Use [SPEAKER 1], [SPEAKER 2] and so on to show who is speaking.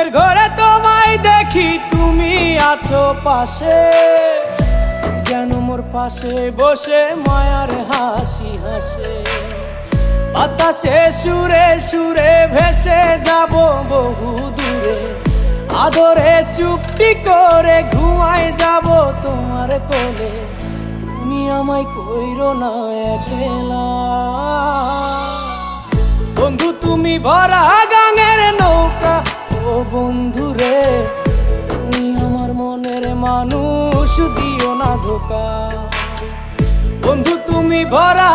[SPEAKER 1] ঘুমের ঘরে তোমায় দেখি, তুমি আছো পাশে, যেন মোর পাশে বসে মায়ার হাসি হাসে। বাতাসে সুরে সুরে ভেসে যাব বহু দূরে, আদরে চুপটি করে ঘুমায় যাব তোমার কোলে। তুমি আমায় কইরো না একলা বন্ধু, তুমি ভরা গাঙের নৌকা। ও বন্ধু রে, তুমি আমার মনের মানুষ, দিও না ধোকা। বন্ধু তুমি ভরা